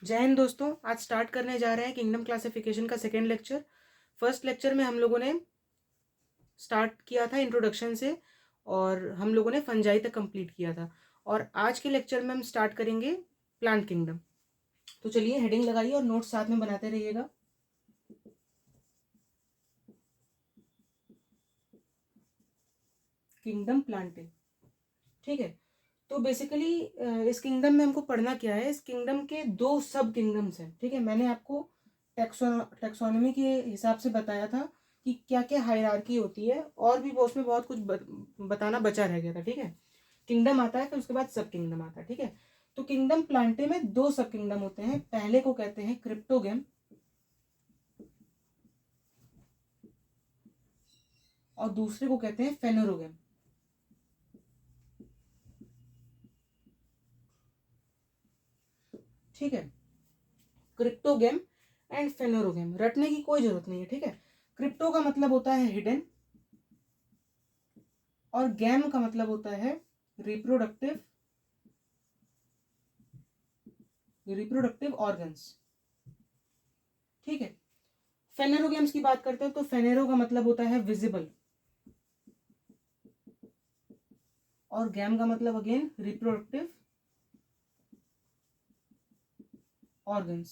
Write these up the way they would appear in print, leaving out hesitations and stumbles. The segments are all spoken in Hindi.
जय हिंद दोस्तों। आज स्टार्ट करने जा रहे हैं किंगडम क्लासिफिकेशन का सेकेंड लेक्चर। फर्स्ट लेक्चर में हम लोगों ने स्टार्ट किया था इंट्रोडक्शन से और हम लोगों ने फंजाई तक कंप्लीट किया था। और आज के लेक्चर में हम स्टार्ट करेंगे प्लांट किंगडम। तो चलिए हेडिंग लगाइए और नोट्स साथ में बनाते रहिएगा। किंगडम प्लांटिंग, ठीक है। तो बेसिकली इस किंगडम में हमको पढ़ना क्या है। इस किंगडम के दो सब किंगडम्स हैं, ठीक है। मैंने आपको टेक्सोनॉमी के हिसाब से बताया था कि क्या क्या हायरार्की होती है, और भी उसमें बहुत कुछ बताना बचा रह गया था, ठीक है। किंगडम आता है, फिर उसके बाद सब किंगडम आता है, ठीक है। तो किंगडम प्लांटे में दो सब किंगडम होते हैं। पहले को कहते हैं क्रिप्टोगेम और दूसरे को कहते हैं फेनोरोगेम, ठीक है। क्रिप्टोगेम एंड फेनोरोगेम, रटने की कोई जरूरत नहीं है, ठीक है। क्रिप्टो का मतलब होता है हिडन और गैम का मतलब होता है रिप्रोडक्टिव ऑर्गन्स, ठीक है। फेनेरोगेम्स की बात करते हैं तो फेनेरो का मतलब होता है विजिबल और गैम का मतलब अगेन रिप्रोडक्टिव ऑर्गन्स।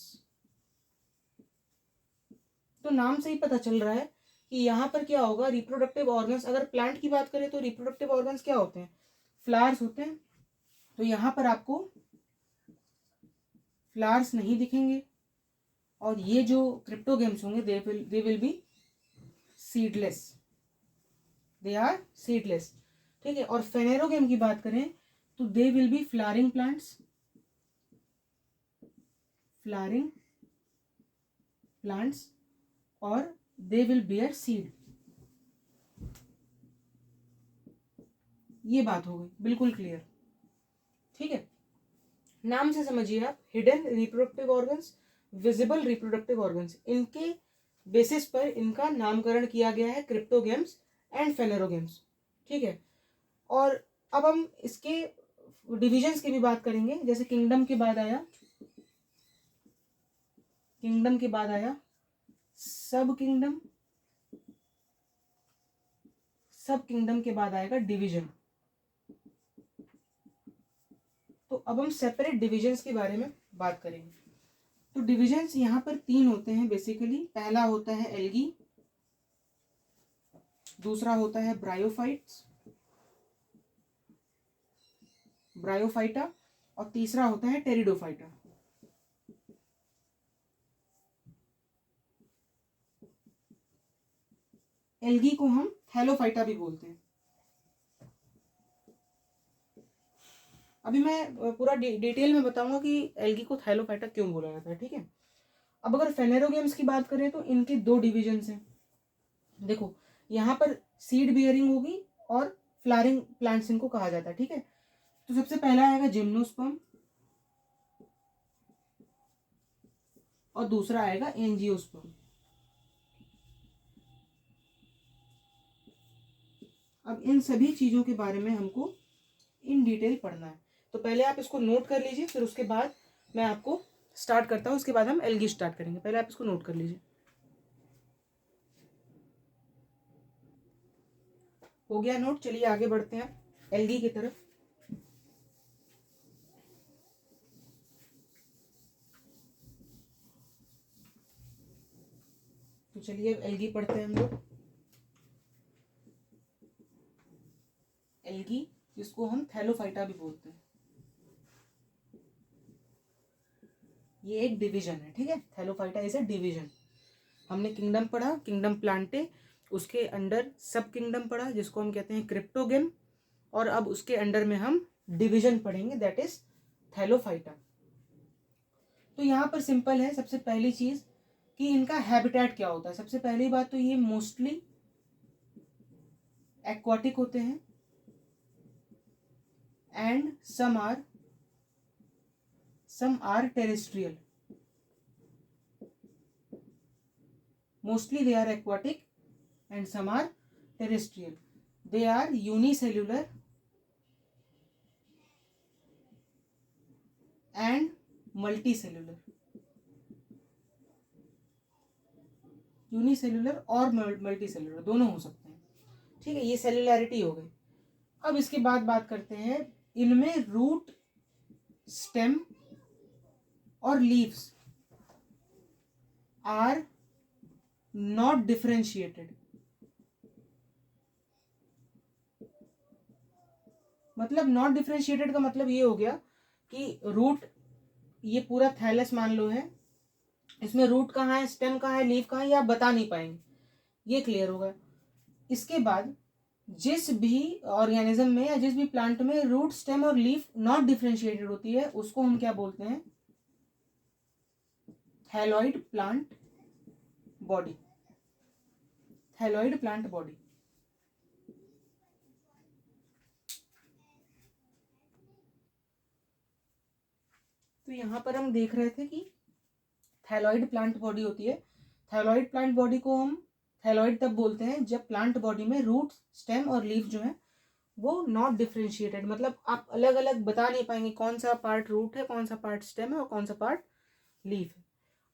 तो नाम से ही पता चल रहा है कि यहाँ पर क्या होगा, रिप्रोडक्टिव ऑर्गन्स। अगर प्लांट की बात करें तो रिप्रोडक्टिव ऑर्गन्स क्या होते हैं, फ्लावर्स होते हैं। तो यहाँ पर आपको फ्लावर्स नहीं दिखेंगे और ये जो क्रिप्टोगेम्स होंगे they will be seedless, they are seedless, ठीक है। और फेनेरोगेम की बात करें तो they will be flowering plants और दे विल बियर सीड। ये बात हो गई बिल्कुल क्लियर, ठीक है। नाम से समझिए आप, hidden reproductive organs, visible reproductive organs, इनके बेसिस पर इनका नामकरण किया गया है क्रिप्टोगेम्स एंड फेनेरोगेम्स, ठीक है। और अब हम इसके डिविजन्स की भी बात करेंगे। जैसे किंगडम के बाद आया सब किंगडम, सब किंगडम के बाद आएगा डिवीजन। तो अब हम सेपरेट डिविजन्स के बारे में बात करेंगे। तो डिविजन्स यहाँ पर तीन होते हैं बेसिकली। पहला होता है एल्गी, दूसरा होता है ब्रायोफाइटा और तीसरा होता है टेरिडोफाइटा। एल्गी को हम थैलोफाइटा भी बोलते हैं। अभी मैं पूरा डिटेल में बताऊंगा कि एल्गी को थैलोफाइटा क्यों बोला जाता है, ठीक है। अब अगर फेनेरोगेम्स की बात करें तो इनके दो डिविजन्स हैं। देखो यहाँ पर सीड बियरिंग होगी और फ्लावरिंग प्लांट्स इनको कहा जाता है, ठीक है। तो सबसे पहला आएगा जिम्नोस्पर्म और दूसरा आएगा एंजियोस्पर्म। अब इन सभी चीजों के बारे में हमको इन डिटेल पढ़ना है। तो पहले आप इसको नोट कर लीजिए, फिर उसके बाद मैं आपको स्टार्ट करता हूँ। उसके बाद हम एल्गी स्टार्ट करेंगे। पहले आप इसको नोट कर लीजिए। हो गया नोट? चलिए आगे बढ़ते हैं एल्गी की तरफ। तो चलिए एल्गी पढ़ते हैं हम लोग। एल्गी, जिसको हम थैलोफाइटा भी बोलते हैं, ये एक डिवीजन है, ठीक है। Thallophyta is a division. हमने किंगडम पढ़ा, किंगडम प्लांटे, उसके अंडर सब किंगडम पढ़ा जिसको हम कहते हैं क्रिप्टोगेम, और अब उसके अंडर में हम डिवीजन पढ़ेंगे दैट इज थैलोफाइटा। तो यहाँ पर सिंपल है। सबसे पहली चीज कि इनका हैबिटेट क्या होता है। सबसे पहली बात तो ये मोस्टली एक्वाटिक होते हैं and some are terrestrial. Mostly they are aquatic and some are terrestrial. They are unicellular and multi cellular, unicellular और मल्टी सेल्यूलर दोनों हो सकते हैं। ठीक है, ये सेल्युलैरिटी हो गई। अब इसके बाद बात करते हैं, इनमें रूट, स्टेम और लीव्स आर नॉट डिफरेंशिएटेड। मतलब नॉट डिफरेंशिएटेड का मतलब ये हो गया कि रूट, ये पूरा थैलस मान लो है, इसमें रूट कहाँ है, स्टेम कहाँ है, लीव कहाँ है, ये आप बता नहीं पाएंगे, ये क्लियर होगा। इसके बाद जिस भी ऑर्गेनिज्म में या जिस भी प्लांट में रूट, स्टेम और लीफ नॉट डिफरेंशिएटेड होती है, उसको हम क्या बोलते हैं, thalloid plant body, thalloid plant body. तो यहां पर हम देख रहे थे कि थैलॉइड प्लांट बॉडी होती है। थैलॉइड प्लांट बॉडी को हम थैलॉइड तब बोलते हैं जब प्लांट बॉडी में रूट, स्टेम और लीफ जो है वो नॉट डिफरेंशिएटेड, मतलब आप अलग अलग बता नहीं पाएंगे कौन सा पार्ट रूट है, कौन सा पार्ट स्टेम है और कौन सा पार्ट लीफ है।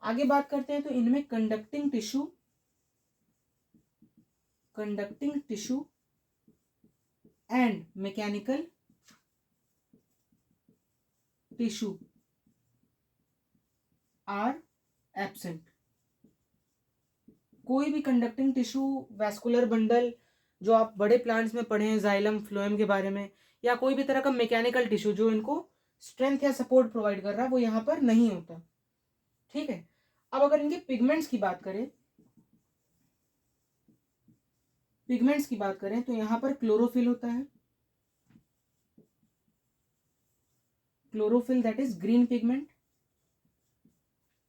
आगे बात करते हैं, तो इनमें conducting tissue and mechanical tissue are absent. कोई भी कंडक्टिंग टिश्यू, वैस्कुलर बंडल जो आप बड़े प्लांट्स में पढ़े हैं, जाइलम, फ्लोएम के बारे में, या कोई भी तरह का मैकेनिकल टिश्यू जो इनको स्ट्रेंथ या सपोर्ट प्रोवाइड कर रहा है, वो यहाँ पर नहीं होता। ठीक है, अब अगर इनके पिगमेंट्स की बात करें, तो यहाँ पर क्लोरोफिल होता है, chlorophyll that is green pigment.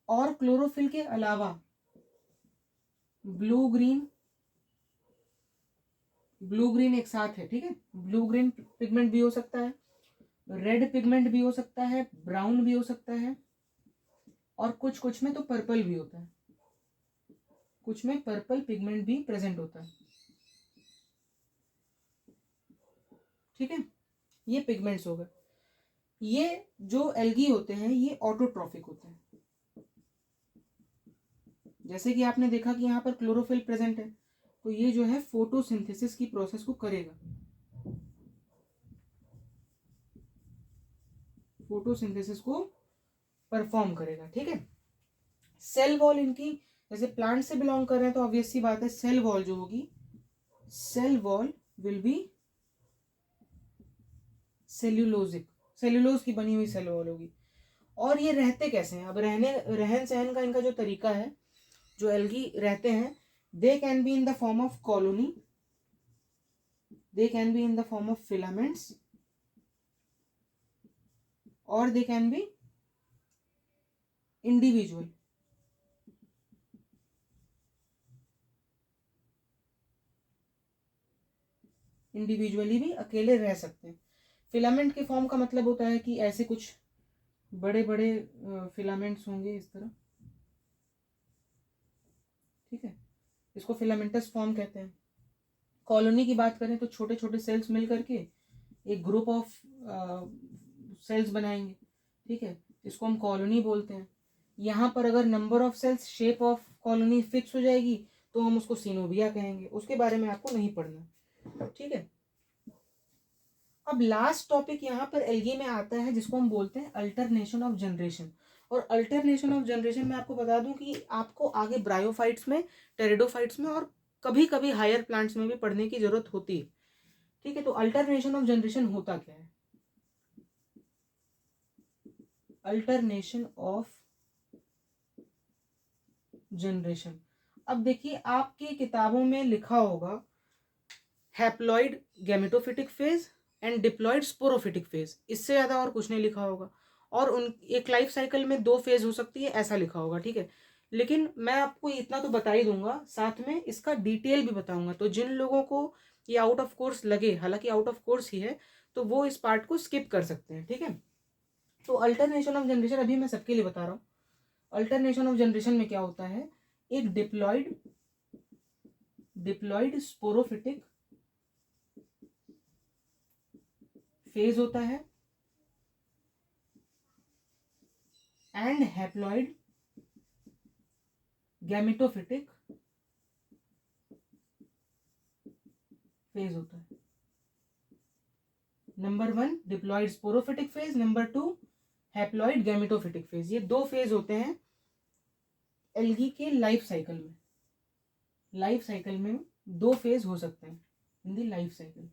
और क्लोरोफिल के अलावा ब्लू ग्रीन एक साथ है। ठीक है, ब्लू ग्रीन पिगमेंट भी हो सकता है, रेड पिगमेंट भी हो सकता है, ब्राउन भी हो सकता है, और कुछ में तो पर्पल भी होता है, कुछ में पर्पल पिगमेंट भी प्रेजेंट होता है। ठीक है, ये पिगमेंट्स हो गए। ये जो एल्गी होते हैं ये ऑटोट्रॉफिक होते हैं। जैसे कि आपने देखा कि यहाँ पर क्लोरोफिल प्रेजेंट है, तो ये जो है फोटोसिंथेसिस की प्रोसेस को करेगा, फोटोसिंथेसिस को परफॉर्म करेगा। ठीक है, सेल वॉल इनकी, जैसे प्लांट से बिलोंग कर रहे हैं तो ऑब्वियस सी बात है सेल वॉल जो होगी, cell wall will be cellulosic, cellulose की बनी हुई सेल वॉल होगी। और ये रहते कैसे हैं, अब रहन सहन का इनका जो तरीका है, जो एल्गी रहते हैं, they can be in the form of colony, they can be in the form of filaments, और they can be individual. Individually भी अकेले रह सकते हैं। फिलामेंट के फॉर्म का मतलब होता है कि ऐसे कुछ बड़े बड़े फिलामेंट्स होंगे इस तरह। ठीक है, इसको फिलामेंटस फॉर्म कहते हैं। कॉलोनी की बात करें तो छोटे छोटे सेल्स मिल करके एक ग्रुप ऑफ सेल्स बनाएंगे। ठीक है, इसको हम कॉलोनी बोलते हैं। यहाँ पर अगर number of cells, shape of colony fix हो जाएगी तो हम उसको सिनोविया कहेंगे, उसके बारे में आपको नहीं पढ़ना। ठीक है, अब लास्ट टॉपिक यहाँ पर एल्गी में आता है जिसको हम बोलते हैं अल्टरनेशन ऑफ जनरेशन। और अल्टरनेशन ऑफ जनरेशन में आपको बता दूं कि आपको आगे ब्रायोफाइट्स में, टेरिडोफाइट्स में और कभी कभी हायर प्लांट्स में भी पढ़ने की जरूरत होती है। ठीक है, तो अल्टरनेशन ऑफ जनरेशन होता क्या है, अल्टरनेशन ऑफ जनरेशन। अब देखिए आपकी किताबों में लिखा होगा haploid gametophytic phase and diploid sporophytic phase, इससे ज्यादा और कुछ नहीं लिखा होगा। और उन एक लाइफ साइकिल में 2 फेज हो सकती है, ऐसा लिखा होगा। ठीक है, लेकिन मैं आपको इतना तो बता ही दूंगा, साथ में इसका डिटेल भी बताऊंगा। तो जिन लोगों को ये आउट ऑफ कोर्स लगे, हालांकि आउट ऑफ कोर्स ही है, तो वो इस पार्ट को स्किप कर सकते हैं। ठीक है, तो अल्टरनेशन ऑफ जनरेशन अभी मैं सबके लिए बता रहा हूँ। अल्टरनेशन ऑफ जनरेशन में क्या होता है, एक डिप्लॉइड स्पोरोफिटिक फेज होता है, एंड हैप्लॉइड गैमेटोफिटिक फेज होता है। Number 1 diploid sporophytic phase, number 2 haploid gametophytic phase. ये 2 फेज होते हैं एल्गी के लाइफ साइकिल में। लाइफ साइकिल में 2 फेज हो सकते हैं इन दी लाइफ साइकिल।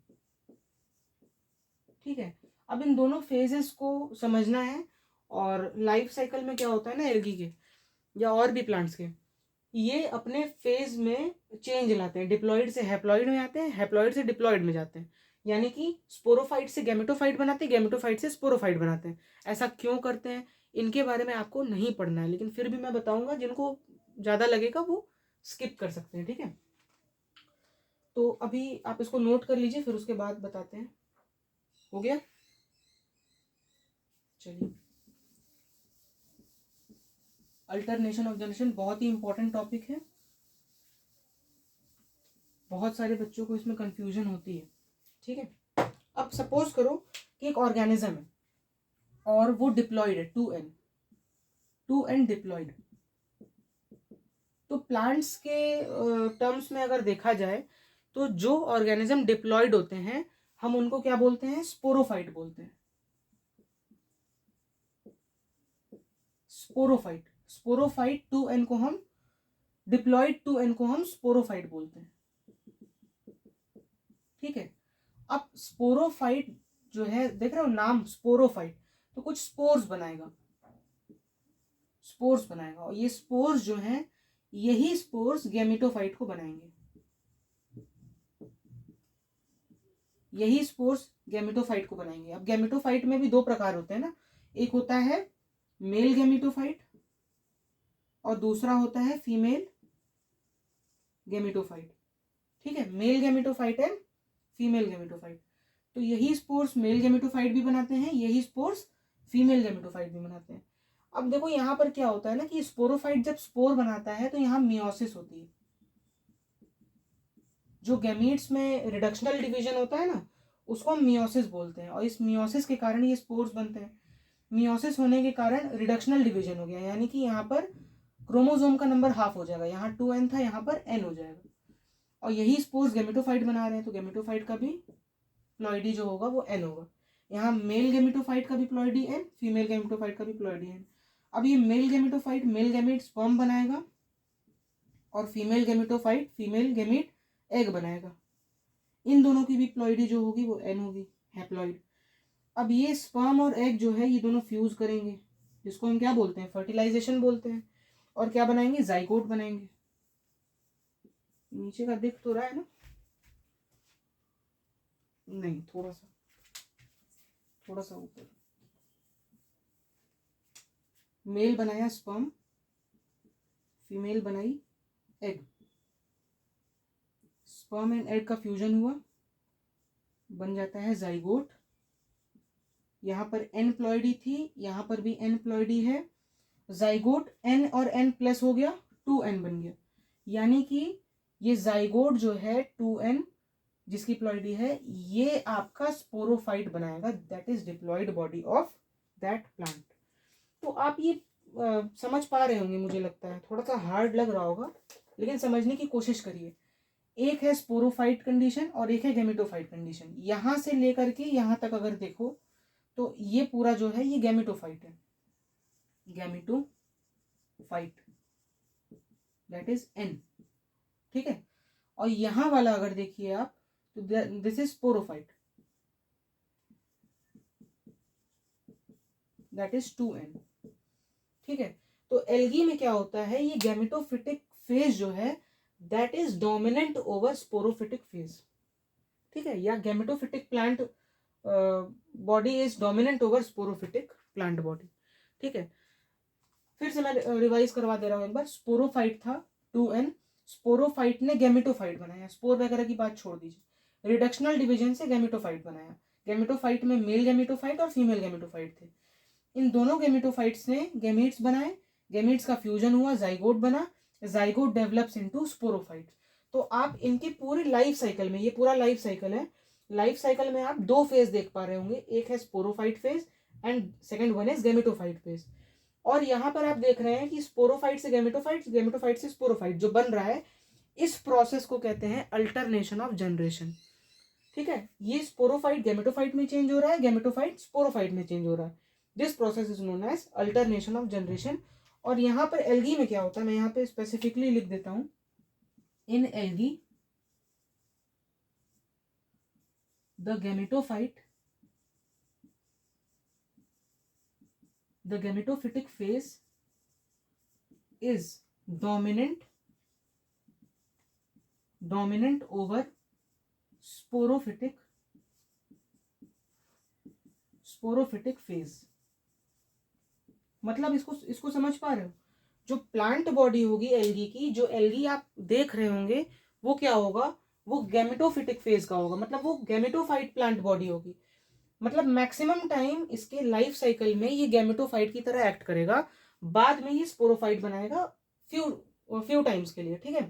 ठीक है, अब इन दोनों फेजेस को समझना है। और लाइफ साइकिल में क्या होता है ना एल्गी के या और भी प्लांट्स के, ये अपने फेज में चेंज लाते हैं। डिप्लॉइड से हैप्लॉइड में आते हैं, हैप्लॉइड से डिप्लॉइड में जाते हैं। यानी कि स्पोरोफाइट से गैमेटोफाइट बनाते हैं, गैमेटोफाइट से स्पोरोफाइट बनाते हैं। ऐसा क्यों करते हैं इनके बारे में आपको नहीं पढ़ना है, लेकिन फिर भी मैं बताऊंगा। जिनको ज़्यादा लगेगा वो स्किप कर सकते हैं। ठीक है, तो अभी आप इसको नोट कर लीजिए, फिर उसके बाद बताते हैं। हो गया, चलिए। अल्टरनेशन ऑफ जनरेशन बहुत ही इंपॉर्टेंट टॉपिक है। बहुत सारे बच्चों को इसमें कंफ्यूजन होती है। ठीक है, अब सपोज करो कि एक ऑर्गेनिज्म है और वो डिप्लॉइड है, 2n डिप्लॉइड। तो प्लांट्स के टर्म्स में अगर देखा जाए तो जो ऑर्गेनिज्म डिप्लॉइड होते हैं हम उनको क्या बोलते हैं? स्पोरोफाइट बोलते हैं। स्पोरोफाइट, स्पोरोफाइट 2n को हम डिप्लॉइड 2n को हम स्पोरोफाइट बोलते हैं। ठीक है, अब स्पोरोफाइट जो है, देख रहे हो नाम स्पोरोफाइट, तो कुछ स्पोर्स बनाएगा, स्पोर्स बनाएगा। और ये स्पोर्स जो हैं, यही स्पोर्स गैमेटोफाइट को बनाएंगे। यही स्पोर्स गैमेटोफाइट को बनाएंगे। अब गैमेटोफाइट में भी 2 प्रकार होते हैं ना, एक होता है मेल गैमेटोफाइट और दूसरा होता है फीमेल गैमेटोफाइट। ठीक है, mail gametophyte and female gametophyte. तो यही स्पोर्स मेल गैमेटोफाइट भी बनाते हैं, यही स्पोर्स फीमेल गैमेटोफाइट भी बनाते हैं। अब देखो यहाँ पर क्या होता है ना कि स्पोरोफाइट जब स्पोर बनाता है तो यहाँ मियोसिस होती है। जो गैमीट्स में रिडक्शनल डिवीजन होता है ना, उसको हम मियोसिस बोलते हैं। और इस मियोसिस के कारण ये स्पोर्स बनते हैं। मियोसिस होने के कारण रिडक्शनल डिवीजन हो गया, यानी कि यहाँ पर क्रोमोसोम का नंबर हाफ हो जाएगा। यहाँ 2n था, यहाँ पर n हो जाएगा। और यही स्पोर्स गैमेटोफाइट बना रहे हैं, तो गैमेटोफाइट का भी प्लॉइडी जो होगा वो n होगा। यहाँ मेल गैमेटोफाइट का भी प्लॉइडी n, फीमेल गैमेटोफाइट का भी प्लॉइडी n। अब ये male gametophyte male gamete sperm बनाएगा और female gametophyte female gamete egg बनाएगा। इन दोनों की भी प्लॉइडी जो होगी वो n होगी, हैप्लॉइड। अब ये स्पर्म और एग जो है ये दोनों फ्यूज करेंगे, जिसको हम क्या बोलते हैं? फर्टिलाइजेशन बोलते हैं। और क्या बनाएंगे? जाइगोट बनाएंगे। नीचे का दिख तो रहा है ना? नहीं, थोड़ा सा ऊपर। मेल बनाया स्पर्म, फीमेल बनाई एग। स्पर्म एंड एग का फ्यूजन हुआ, बन जाता है जाइगोट। यहाँ पर n प्लॉइडी थी, यहाँ पर भी n प्लॉइडी है। जाइगोट n और n प्लस हो गया, 2n बन गया। यानी कि ये जाइगोट जो है 2n जिसकी प्लॉइडी है, ये आपका स्पोरोफाइट बनाएगा, that is diploid body of that plant. तो आप ये समझ पा रहे होंगे, मुझे लगता है थोड़ा सा हार्ड लग रहा होगा, लेकिन समझने की कोशिश करिए। एक है स्पोरोफाइट कंडीशन और एक है गैमेटोफाइट कंडीशन। यहां से लेकर के यहां तक अगर देखो तो ये पूरा जो है ये गैमेटोफाइट है, गैमेटोफाइट, दैट इज n। ठीक है, और यहां वाला अगर देखिए आप तो this is sporophyte, that is 2n। ठीक है, तो एल्गी में क्या होता है, ये गैमेटोफिटिक फेज जो है that is dominant over sporophytic phase. ठीक है, या gametophytic plant body is dominant over sporophytic plant body. ठीक है, फिर से मैं रिवाइज करवा दे रहा हूं एक बार। स्पोरोफाइट था 2n, स्पोरोफाइट ने गैमेटोफाइट बनाया। स्पोर वगैरह की बात छोड़ दीजिए, रिडक्शनल डिवीजन से गैमेटोफाइट बनाया। गैमेटोफाइट में मेल गैमेटोफाइट और फीमेल गैमेटोफाइट थे। इन दोनों गैमेटोफाइट्स ने गैमेट्स बनाए, गैमेट्स का फ्यूजन हुआ, जाइगोट बना, जाइगोट डेवलप्स इनटू स्पोरोफाइट। तो आप इनकी पूरी लाइफ साइकिल में, ये पूरा लाइफ साइकिल है, लाइफ साइकिल में आप 2 फेज देख पा रहे होंगे, एक है sporophyte phase and second one is gametophyte phase. और यहाँ पर आप देख रहे हैं कि स्पोरोफाइट से गैमेटोफाइट, गैमेटोफाइट से स्पोरोफाइट जो बन रहा है, इस प्रोसेस को कहते हैं अल्टरनेशन ऑफ जनरेशन। ठीक है, ये स्पोरोफाइट गैमेटोफाइट में चेंज हो रहा है, गैमेटोफाइट स्पोरोफाइट में चेंज हो रहा है। This process is known as alternation of generation. और यहाँ पर एल्गी में क्या होता है, मैं यहाँ पे स्पेसिफिकली लिख देता हूं, in algae the gametophytic phase is dominant over sporophytic phase। मतलब इसको समझ पा रहे हो? जो प्लांट बॉडी होगी एल्गी की, जो एल्गी आप देख रहे होंगे, वो क्या होगा, वो गैमेटोफिटिक फेज का होगा, मतलब वो गैमेटोफाइट प्लांट बॉडी होगी। मतलब मैक्सिमम टाइम इसके लाइफ साइकिल में ये गैमेटोफाइट की तरह एक्ट करेगा, बाद में ये स्पोरोफाइट बनाएगा फ्यू टाइम्स के लिए। ठीक है,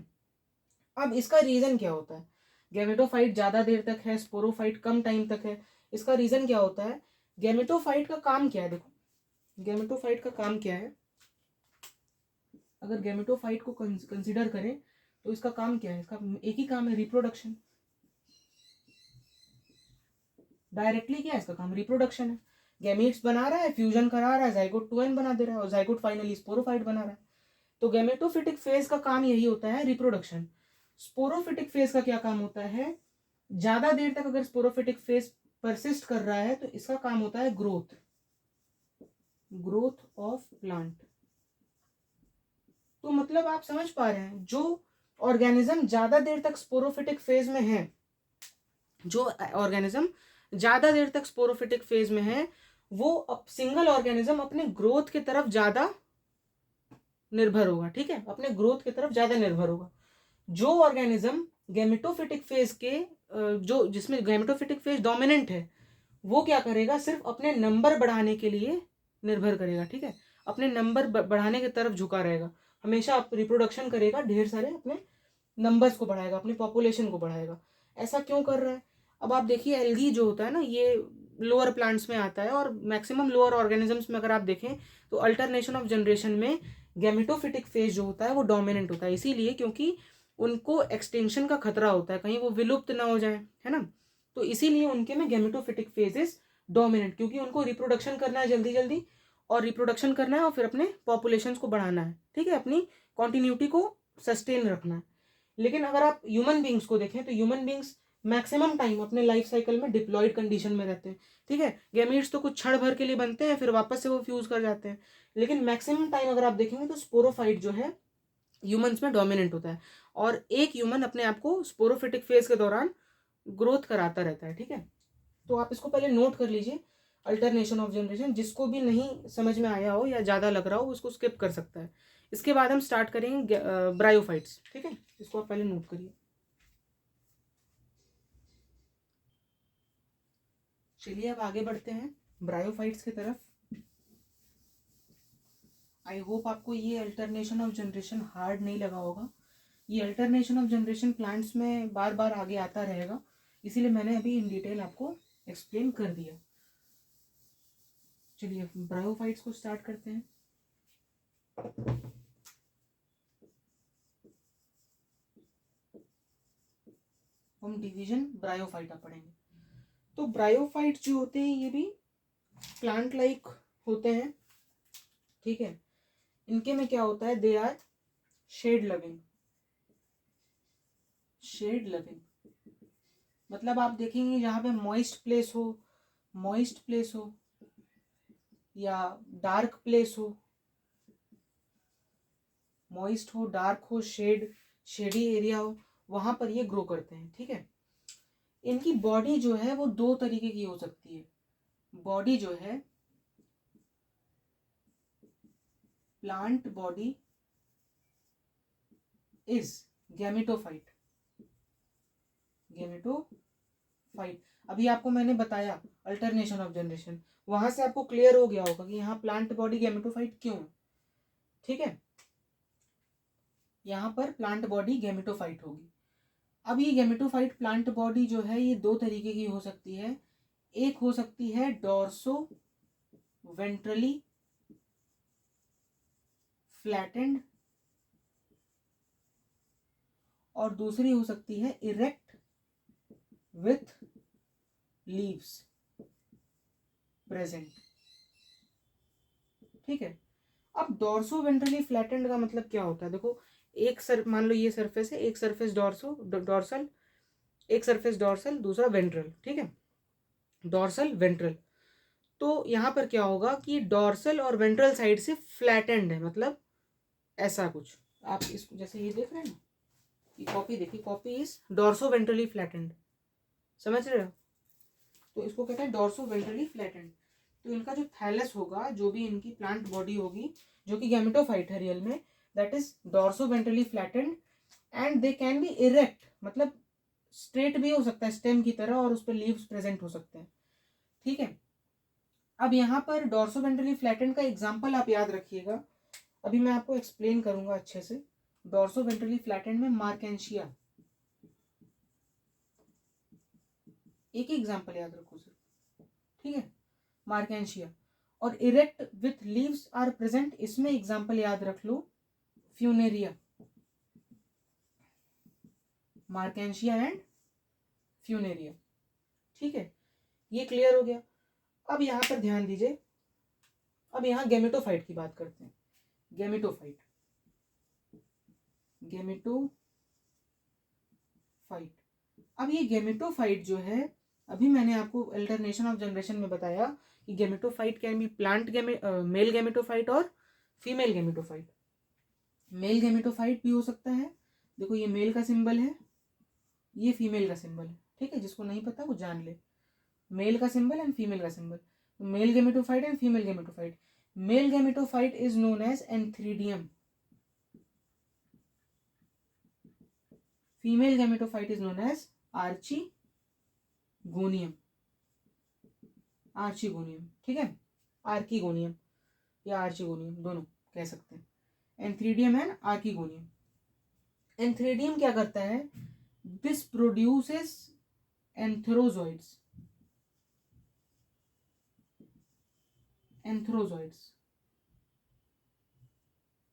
अब इसका रीजन क्या होता है, गैमेटोफाइट ज्यादा देर तक है, स्पोरोफाइट कम टाइम तक है, इसका रीजन क्या होता है? गैमेटोफाइट का काम क्या है? देखो, गैमेटोफाइट का काम क्या है, अगर गैमेटोफाइट को कंसीडर करें तो इसका काम क्या है? इसका एक ही काम है, रिप्रोडक्शन। डायरेक्टली क्या है इसका काम? रिप्रोडक्शन है। गैमेट्स बना रहा है, फ्यूजन करा रहा है, जाइगोट 2n बना दे रहा है, और जाइगोट फाइनली स्पोरोफाइट बना रहा है। तो गैमेटोफिटिक फेज का काम यही होता है, रिप्रोडक्शन। स्पोरोफिटिक फेज का क्या काम होता है? ज्यादा देर तक अगर स्पोरोफिटिक फेज परसिस्ट कर रहा है तो इसका काम होता है ग्रोथ ऑफ प्लांट। तो मतलब आप समझ पा रहे हैं, जो ऑर्गेनिज्म ज्यादा देर तक स्पोरोफिटिक फेज में है, जो ऑर्गेनिज्म ज्यादा देर तक स्पोरोफिटिक फेज में है, वो सिंगल ऑर्गेनिज्म अपने ग्रोथ की तरफ ज्यादा निर्भर होगा। ठीक है, अपने ग्रोथ की तरफ ज्यादा निर्भर होगा। जो ऑर्गेनिज्म गैमेटोफिटिक फेज के जो जिसमें गैमेटोफिटिक फेज डोमिनेंट है, वो क्या करेगा? सिर्फ अपने नंबर बढ़ाने के लिए निर्भर करेगा। ठीक है, अपने नंबर बढ़ाने की तरफ झुका रहेगा, हमेशा रिप्रोडक्शन करेगा, ढेर सारे अपने नंबर्स को बढ़ाएगा, अपनी पॉपुलेशन को बढ़ाएगा। ऐसा क्यों कर रहा है? अब आप देखिए, एल्गी जो होता है ना, ये लोअर प्लांट्स में आता है, और मैक्सिमम लोअर ऑर्गेनिजम्स में अगर आप देखें तो अल्टरनेशन ऑफ जनरेशन में गैमेटोफिटिक फेज जो होता है वो डोमिनेंट होता है, इसीलिए क्योंकि उनको एक्सटेंशन का खतरा होता है, कहीं वो विलुप्त ना हो जाए, है ना। तो इसीलिए उनके में गैमेटोफिटिक फेज इज डोमिनेंट, क्योंकि उनको रिप्रोडक्शन करना है जल्दी जल्दी, और रिप्रोडक्शन करना है और फिर अपने पॉपुलेशन को बढ़ाना है। ठीक है, अपनी कॉन्टिन्यूटी को सस्टेन रखना है। लेकिन अगर आप ह्यूमन बींग्स को देखें तो ह्यूमन बींग्स मैक्सिमम टाइम अपने लाइफ साइकिल में डिप्लॉयड कंडीशन में रहते हैं। ठीक है, गैमीट्स तो कुछ क्षण भर के लिए बनते हैं, फिर वापस से वो फ्यूज कर जाते हैं, लेकिन मैक्सिमम टाइम अगर आप देखेंगे तो स्पोरोफाइट जो है ह्यूमंस में डोमिनेंट होता है, और एक ह्यूमन अपने आप को स्पोरोफिटिक फेज के दौरान ग्रोथ कराता रहता है। ठीक है, तो आप इसको पहले नोट कर लीजिए, अल्टरनेशन ऑफ जनरेशन। जिसको भी नहीं समझ में आया हो या ज़्यादा लग रहा हो उसको स्किप कर सकता है। इसके बाद हम स्टार्ट करेंगे ब्रायोफाइट्स। ठीक है, इसको आप पहले नोट करिए। चलिए अब आगे बढ़ते हैं ब्रायोफाइट्स की तरफ। आई होप आपको ये अल्टरनेशन ऑफ जनरेशन हार्ड नहीं लगा होगा। ये अल्टरनेशन ऑफ जनरेशन प्लांट्स में बार बार आगे आता रहेगा, इसीलिए मैंने अभी इन डिटेल आपको एक्सप्लेन कर दिया। चलिए ब्रायोफाइट्स को स्टार्ट करते हैं। हम डिवीजन ब्रायोफाइटा पढ़ेंगे। तो ब्रायोफाइट जो होते हैं ये भी प्लांट लाइक होते हैं। ठीक है, इनके में क्या होता है? They are shade loving. मतलब आप देखेंगे जहां पे मॉइस्ट प्लेस हो या डार्क प्लेस हो, मॉइस्ट हो, डार्क हो, शेडी एरिया हो, वहां पर ये ग्रो करते हैं। ठीक है, इनकी बॉडी जो है वो दो तरीके की हो सकती है। बॉडी जो है प्लांट बॉडी इज गैमेटोफाइट। अभी आपको मैंने बताया अल्टरनेशन ऑफ जनरेशन, वहां से आपको क्लियर हो गया होगा कि यहाँ प्लांट बॉडी गैमेटोफाइट क्यों है। ठीक है, यहाँ पर प्लांट बॉडी गैमेटोफाइट होगी। अब ये गैमेटोफाइट प्लांट बॉडी जो है ये दो तरीके की हो सकती है। एक हो सकती है डॉर्सो वेंट्रली फ्लैटेंड और दूसरी हो सकती है इरेक्ट विथ लीव्स प्रेजेंट। ठीक है, अब डॉर्सो वेंट्रली फ्लैटेंड का मतलब क्या होता है? देखो, एक मान लो ये सरफेस है, एक सरफेस डॉर्सल, एक सरफेस डॉर्सल, दूसरा वेंट्रल। ठीक है, डॉर्सल वेंट्रल। तो यहाँ पर क्या होगा कि डॉर्सल और वेंट्रल साइड से फ्लैटेंड है, मतलब ऐसा कुछ। आप इसको जैसे ये देख रहे हैं ना, ये कॉपी देखिए, copy is dorso ventrally flattened, समझ रहे हो? तो इसको कहते हैं डॉर्सो वेंट्रली फ्लैटेंड। तो इनका जो थैलस होगा, जो भी इनकी प्लांट बॉडी होगी, जो कि गैमेटोफाइट है रियल में, that is dorso ventrally flattened and they can B erect, मतलब स्ट्रेट भी हो सकता है स्टेम की तरह, और उस पर लीव्स प्रेजेंट हो सकते हैं। ठीक है, अब यहाँ पर डॉर्सो वेंट्रली फ्लैटेंड का एग्जाम्पल आप याद रखिएगा, अभी मैं आपको एक्सप्लेन करूंगा अच्छे से। डॉर्सो वेंट्रली फ्लैटेंड में मार्केंशिया, एक ही एग्जाम्पल याद रखो सर। ठीक है, मार्केंशिया और erect with leaves are present, इसमें एग्जाम्पल याद रख लो फ्यूनेरिया, मार्केंशिया एंड फ्यूनेरिया। ठीक है, ये क्लियर हो गया। अब यहां पर ध्यान दीजिए, अब यहां गैमेटोफाइट की बात करते हैं। Gametophyte, gametophyte. अब ये गैमेटोफाइट जो है, अभी मैंने आपको अल्टरनेशन ऑफ जनरेशन में बताया कि gametophyte can be plant male gametophyte और फीमेल गैमेटोफाइट। मेल गैमेटोफाइट भी हो सकता है, देखो ये मेल का सिंबल है, ये फीमेल का सिंबल है। ठीक है, जिसको नहीं पता वो जान ले, मेल का सिंबल एंड फीमेल का symbol, male gametophyte and female gametophyte. Male gametophyte is known as antheridium, female gametophyte is known as archegonium, archegonium. ठीक है, आर्कीगोनियम या आर्चीगोनियम दोनों कह सकते हैं, एंथ्रीडियम एंड आर्कीगोनियम। एंथ्रीडियम क्या करता है? This produces antherozoids, antherozoids.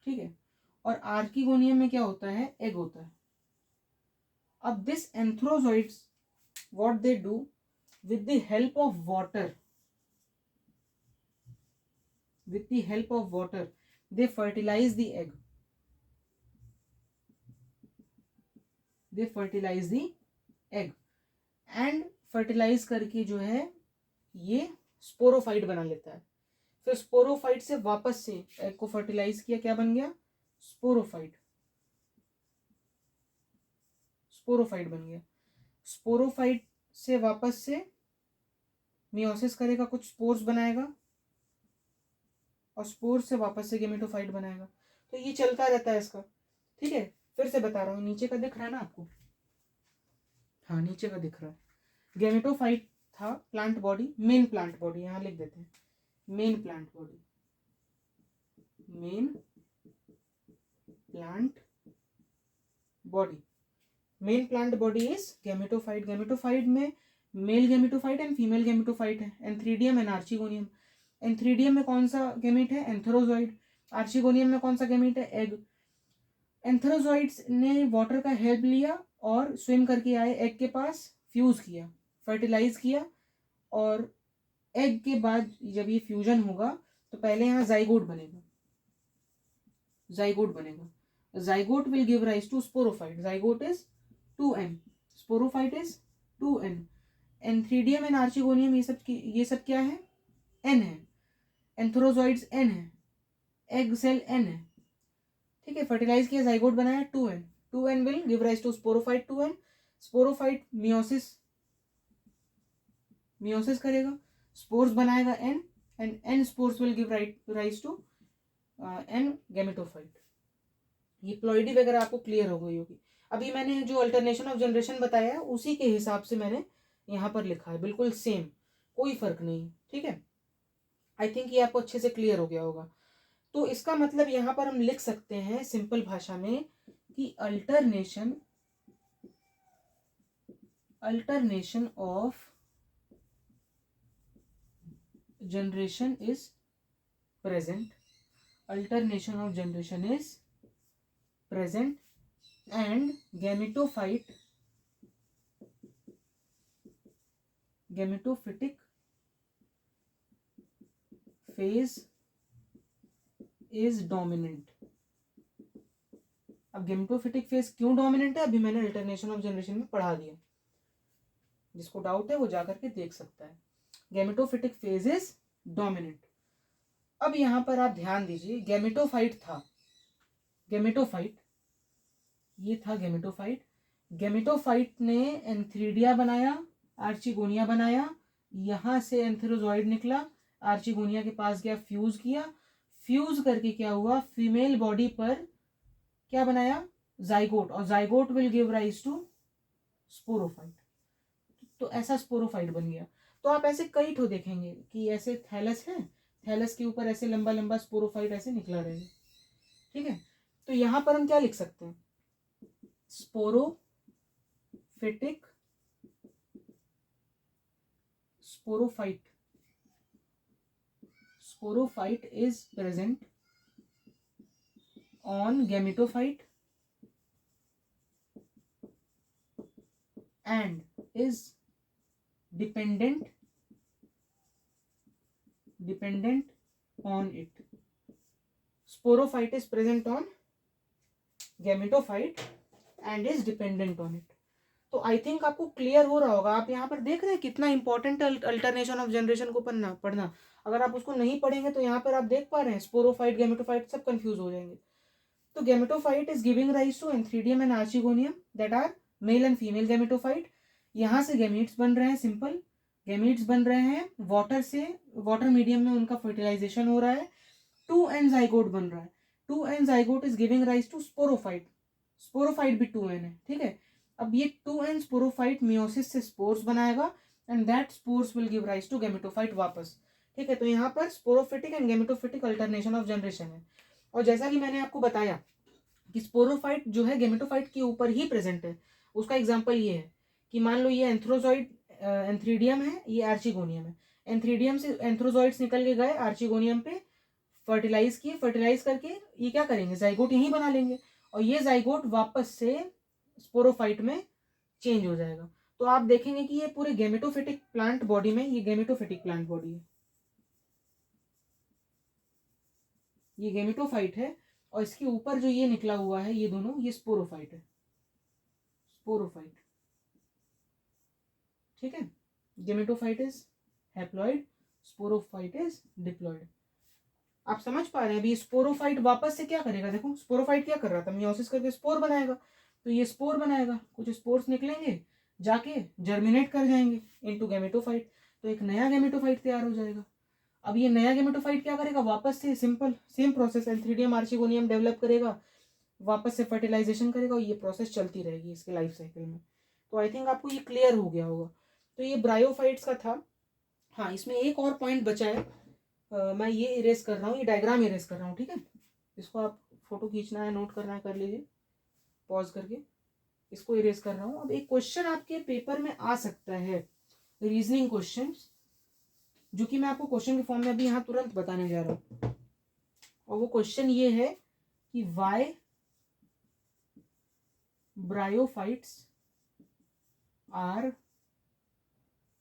ठीक है, और आर्कीगोनियम में क्या होता है? एग होता है। अब this antherozoids what they do with the help of water, with the help of water they fertilize the egg, they fertilize the egg and fertilize करके जो है ये स्पोरोफाइट बना लेता है। फिर स्पोरोफाइट से वापस से एग को फर्टिलाइज किया, क्या बन गया? स्पोरोफाइट, स्पोरोफाइट बन गया। स्पोरोफाइट से वापस से मियोसिस करेगा, कुछ स्पोर्स बनाएगा, और स्पोर से वापस से गेमेटोफाइट बनाएगा। तो ये चलता रहता है इसका। ठीक है, फिर से बता रहा हूँ, नीचे का दिख रहा है ना आपको? हाँ, नीचे का दिख रहा है। गेमेटोफाइट था plant body, main plant body, यहाँ लिख देते हैं main plant body, main plant body. Main plant body is gametophyte. Gametophyte में male gametophyte and female gametophyte है, एंथ्रीडियम एंड आर्चिगोनियम। एंथ्रीडियम में कौन सा गेमेट है? एंथरोजॉइड। आर्चिगोनियम में कौन सा गेमेट है? एग। एंथरोजॉइड्स ने वाटर का हेल्प लिया और स्विम करके आए एग के पास, फ्यूज किया, फर्टिलाइज किया, और एग के बाद जब ये फ्यूजन होगा तो पहले यहाँ जाइगोट बनेगा, जाइगोट बनेगा। Zygote will give rise to sporophyte, zygote is 2n, sporophyte is 2n। Antheridium and archegonium ये सब क्या है? n है। एंथरोजॉइड्स n है, एग सेल n है। ठीक है, फर्टिलाइज किया, जाइगोट बनाया, 2n, 2n will give rise to sporophyte, 2n। Sporophyte meiosis, meiosis करेगा, स्पोर्स बनाएगा n, and n spores will give rise to n gametophyte. ये प्लॉइडी वगैरह आपको क्लियर हो गई होगी। अभी मैंने जो अल्टरनेशन ऑफ जनरेशन बताया है उसी के हिसाब से मैंने यहाँ पर लिखा है, बिल्कुल सेम, कोई फर्क नहीं। ठीक है, आई थिंक ये आपको अच्छे से क्लियर हो गया होगा। तो इसका मतलब यहाँ पर हम लिख सकते हैं सिंपल भाषा में कि alternation of generation is present alternation of generation is present and gametophytic phase is dominant. अब गैमेटोफिटिक फेज क्यों डोमिनेंट है, अभी मैंने अल्टरनेशन ऑफ जनरेशन में पढ़ा दिया, जिसको डाउट है वो जाकर के देख सकता है। Gametophytic phase is dominant. अब यहां पर आप ध्यान दीजिए, गैमेटोफाइट था, गैमेटोफाइट ये था गैमेटोफाइट। गैमेटोफाइट ने एंथ्रीडिया बनाया, आर्चिगोनिया बनाया, यहां से एंथेरोजॉइड निकला, आर्चिगोनिया के पास गया, फ्यूज किया, फ्यूज करके क्या हुआ, फीमेल बॉडी पर क्या बनाया, जाइगोट, और zygote will give rise to sporophyte. तो ऐसा स्पोरोफाइट बन गया। तो आप ऐसे कई ठो देखेंगे कि ऐसे थैलस है, थैलस के ऊपर ऐसे लंबा लंबा स्पोरोफाइट ऐसे निकला रहेगा, ठीक है। तो यहां पर हम क्या लिख सकते हैं, sporophytic sporophyte is present on gametophyte and is dependent on it. Sporophyte is present on gametophyte and is dependent on it. तो आई थिंक आपको क्लियर हो रहा होगा। आप यहाँ पर देख रहे हैं कितना इंपॉर्टेंट अल्टरनेशन ऑफ जनरेशन को पढ़ना। अगर आप उसको नहीं पढ़ेंगे तो यहाँ पर आप देख पा रहे हैं स्पोरोफाइट गैमेटोफाइट सब कंफ्यूज हो जाएंगे। तो gametophyte is giving rise to antheridium and archegonium that are male and female gametophyte. यहाँ से गैमीट्स बन रहे हैं, सिंपल गैमीट्स बन रहे हैं, वाटर से, वाटर मीडियम में उनका फर्टिलाइजेशन हो रहा है, 2n जाइगोट बन रहा है, 2n zygote is giving rise to sporophyte, sporophyte भी 2n है, ठीक है। अब ये 2n स्पोरोफाइट मियोसिस से स्पोर्स बनाएगा and that spores will give rise to gametophyte वापस, ठीक है। तो यहाँ पर sporophytic and gametophytic alternation of generation है। और जैसा कि मैंने आपको बताया कि स्पोरोफाइट जो है गैमेटोफाइट के ऊपर ही प्रेजेंट है, उसका एग्जांपल ये है कि मान लो ये एंथ्रोजॉइड एंथ्रीडियम है, ये आर्चिगोनियम है, एंथ्रीडियम से एंथ्रोजॉइड्स निकल के गए आर्चिगोनियम पे, फर्टिलाइज किए, फर्टिलाइज करके ये क्या करेंगे, जाइगोट यहीं बना लेंगे और ये जाइगोट वापस से स्पोरोफाइट में चेंज हो जाएगा। तो आप देखेंगे कि ये पूरे गैमेटोफिटिक प्लांट बॉडी में, ये गैमेटोफिटिक प्लांट बॉडी है, ये गैमेटोफाइट है और इसके ऊपर जो ये निकला हुआ है ये दोनों, ये स्पोरोफाइट है, स्पोरोफाइट, ठीक है। Gametophyte is haploid, sporophyte is diploid. आप समझ पा रहे हैं। अभी स्पोरोफाइट वापस से क्या करेगा, देखो स्पोरोफाइट क्या कर रहा था, मियोसिस करके स्पोर बनाएगा, तो ये स्पोर बनाएगा, कुछ स्पोर्स निकलेंगे जाके जर्मिनेट कर जाएंगे इनटू गैमेटोफाइट, तो एक नया गैमेटोफाइट तैयार हो जाएगा। अब ये नया गैमेटोफाइट क्या करेगा, वापस से simple same process, antheridium archegonium develop करेगा, वापस से फर्टिलाइजेशन करेगा और ये प्रोसेस चलती रहेगी इसके लाइफ साइकिल में। तो आई थिंक आपको ये क्लियर हो गया होगा। तो ये ब्रायोफाइट्स का था। हाँ, इसमें एक और पॉइंट बचा है, मैं ये इरेज कर रहा हूँ, ये डायग्राम इरेज कर रहा हूँ, ठीक है। इसको आप फोटो खींचना है, नोट करना है, कर लीजिए पॉज करके, इसको इरेज कर रहा हूँ। अब एक क्वेश्चन आपके पेपर में आ सकता है, रीजनिंग क्वेश्चन, जो कि मैं आपको क्वेश्चन के फॉर्म में अभी यहाँ तुरंत बताने जा रहा हूँ। और वो क्वेश्चन ये है कि why bryophytes are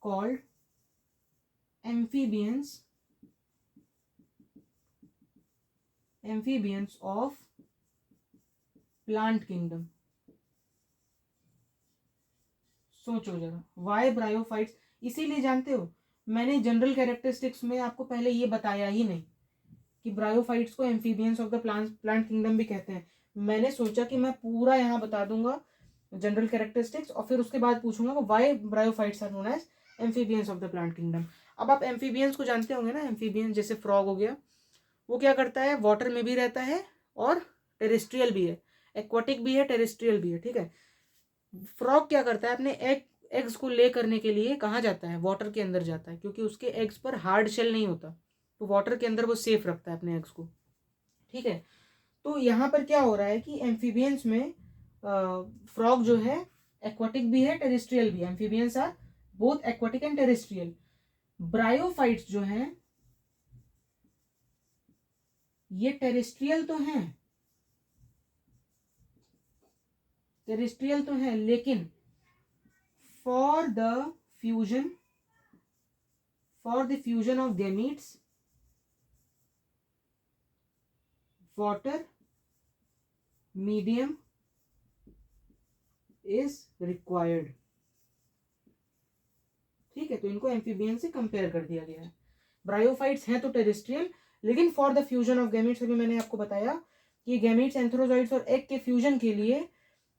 called amphibians of plant kingdom। सोचो जरा, वाई ब्रायोफाइट्स, इसीलिए जानते हो मैंने जनरल कैरेक्टरिस्टिक्स में आपको पहले ये बताया ही नहीं कि ब्रायोफाइट्स को amphibians of the plant kingdom भी कहते हैं। मैंने सोचा कि मैं पूरा यहाँ बता दूंगा जनरल कैरेक्टरिस्टिक्स और फिर उसके बाद पूछूंगा why bryophytes are known as amphibians of the plant kingdom. अब आप एम्फीबियंस को जानते होंगे ना, एम्फीबियंस जैसे फ्रॉग हो गया, वो क्या करता है, वाटर में भी रहता है और टेरेस्ट्रियल भी है, एक्वाटिक भी है, टेरेस्ट्रियल भी है, ठीक है। फ्रॉग क्या करता है, अपने एग्स को ले करने के लिए कहाँ जाता है, वाटर के अंदर जाता है, क्योंकि उसके एग्स पर हार्ड शेल नहीं होता, तो वाटर के अंदर वो सेफ रखता है अपने एग्स को, ठीक है। तो यहाँ पर क्या हो रहा है कि एम्फीबियंस में फ्रॉग जो है एक्वाटिक भी है, टेरेस्ट्रियल भी है, amphibians are both aquatic and terrestrial. Bryophytes जो हैं ये टेरेस्ट्रियल तो हैं, टेरेस्ट्रियल तो है, लेकिन for the fusion, for the fusion of gametes water medium is required. ठीक है, तो इनको एम्फीबियन से कंपेयर कर दिया गया है। ब्रायोफाइट्स हैं तो टेरेस्ट्रियल, लेकिन for the fusion of gametes, अभी मैंने आपको बताया कि गैमीट्स, एंथ्रोजॉइड्स और एग के फ्यूजन के लिए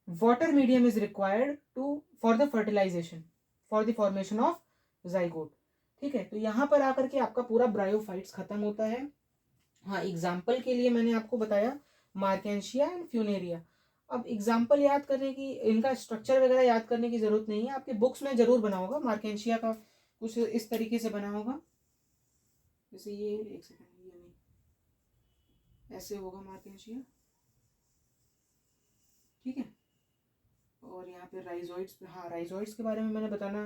water medium is required to for the fertilization, for the formation of zygote. ठीक है, तो यहां पर आकर के आपका पूरा ब्रायोफाइट्स खत्म होता है। हाँ, एग्जाम्पल के लिए मैंने आपको बताया मार्केंशिया एंड फ्यूनेरिया। अब एग्जाम्पल याद करने की, इनका स्ट्रक्चर वगैरह याद करने की जरूरत नहीं है, आपके बुक्स में जरूर बना होगा। मार्केंशिया का कुछ इस तरीके से बना होगा, जैसे ये, एक सेकंड, ये नहीं, ऐसे होगा मार्केंशिया। ठीक है, और यहाँ पे राइजोइड्स, हाँ राइजोइड्स के बारे में मैंने बताना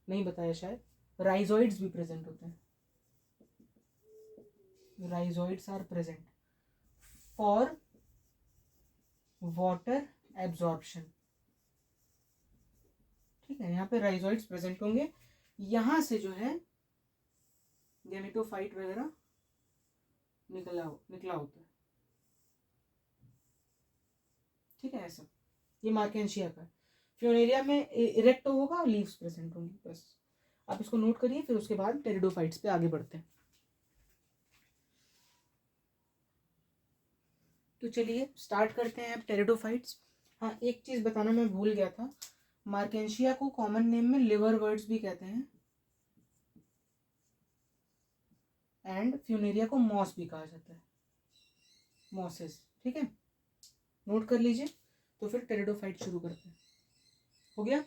नहीं बताया शायद, राइजोइड्स भी प्रेजेंट होते हैं। Rhizoids are present for water absorption. ठीक है, यहाँ पे राइजोइड्स प्रेजेंट होंगे, यहां से जो है गेमेटोफाइट वगैरह निकला होता है। ठीक है, ऐसा ये मार्केंशिया का। फ्यूनेरिया में इरेक्टो होगा और लीव्स प्रेजेंट होंगी, बस आप इसको नोट करिए, फिर उसके बाद टेरिडोफाइट्स पे आगे बढ़ते हैं। तो चलिए स्टार्ट करते हैं अब टेरिडोफाइट्स। हाँ, एक चीज बताना मैं भूल गया था, मार्केंशिया को कॉमन नेम में लिवर वर्ड्स भी कहते हैं, एंड फ्यूनेरिया को मॉस भी कहा जाता है, मॉसेस। ठीक है, नोट कर लीजिए। तो फिर टेरिडोफाइट शुरू करते हैं, हो गया।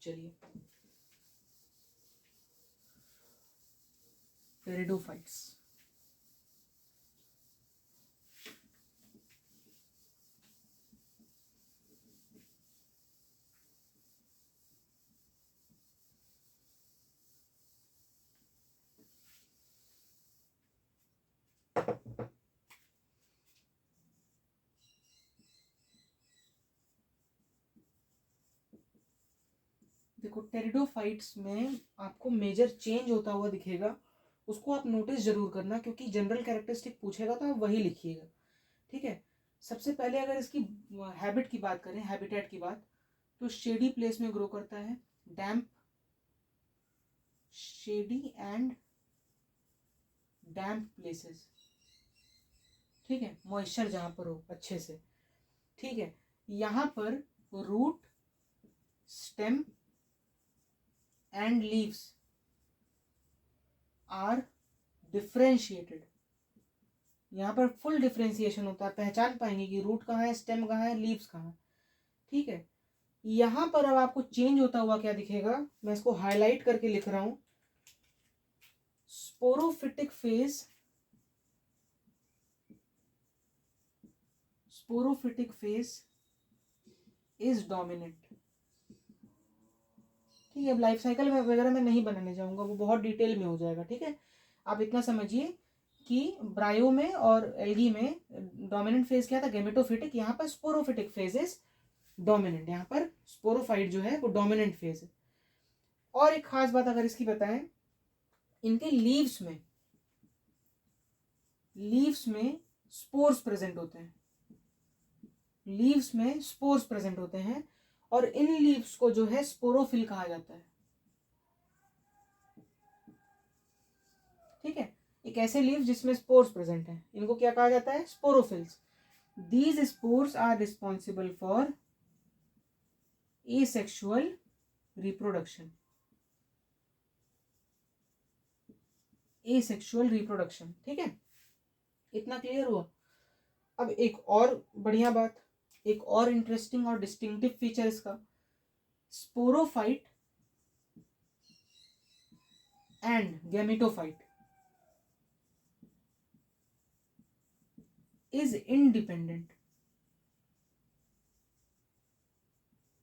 चलिए, टेरिडोफाइट्स। देखो, टेरिडोफाइट्स में आपको मेजर चेंज होता हुआ दिखेगा, उसको आप नोटिस जरूर करना, क्योंकि जनरल कैरेक्टरिस्टिक पूछेगा तो आप वही लिखिएगा। ठीक है, सबसे पहले अगर इसकी हैबिट की बात करें, हैबिटेट की बात, तो शेडी प्लेस में ग्रो करता है, डैम्प, शेडी एंड डैम्प प्लेसेस। ठीक है, मॉइस्चर जहां पर हो अच्छे से। ठीक है, यहां पर root, stem and leaves are differentiated. यहाँ पर फुल डिफरेंशिएशन होता है, पहचान पाएंगे कि रूट कहाँ है, स्टेम कहाँ है, लीव्स कहाँ है। ठीक है, यहाँ पर अब आपको चेंज होता हुआ क्या दिखेगा, मैं इसको हाईलाइट करके लिख रहा हूं, sporophytic phase, sporophytic phase is dominant. ठीक है, अब लाइफ साइकिल वगैरह मैं नहीं बनाने जाऊंगा, वो बहुत डिटेल में हो जाएगा। ठीक है, आप इतना समझिए कि ब्रायो में और एल्गी में डोमिनेंट फेज क्या था, गेमेटोफिटिक, यहाँ पर स्पोरोफिटिक फेज इज डोमिनेंट। यहाँ पर स्पोरोफाइट जो है वो डोमिनेंट फेज है। और एक खास बात अगर इसकी बताएं, इनके लीव्स में, लीव्स में स्पोर्स प्रेजेंट होते हैं, लीव्स में स्पोर्स प्रेजेंट होते हैं, और इन लीव्स को जो है स्पोरोफिल कहा जाता है। ठीक है, एक ऐसे लीव जिसमें स्पोर्स प्रेजेंट है, इनको क्या कहा जाता है, sporophylls. These spores are responsible for asexual reproduction, asexual reproduction. ठीक है, इतना क्लियर हुआ। अब एक और बढ़िया बात, एक और इंटरेस्टिंग और डिस्टिंक्टिव फीचर इसका, sporophyte and gametophyte is independent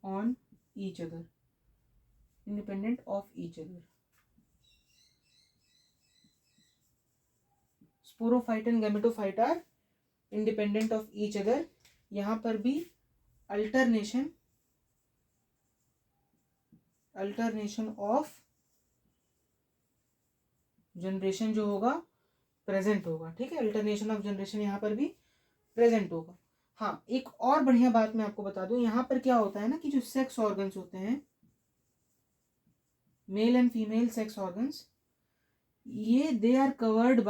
on each other, independent of each other. Sporophyte and gametophyte are independent of each other. यहाँ पर भी अल्टरनेशन ऑफ जनरेशन जो होगा प्रेजेंट होगा। ठीक है, अल्टरनेशन ऑफ जनरेशन यहाँ पर भी प्रेजेंट होगा। हाँ, एक और बढ़िया बात मैं आपको बता दूं, यहाँ पर क्या होता है ना कि जो सेक्स ऑर्गन्स होते हैं, male and female sex organs, ये they are covered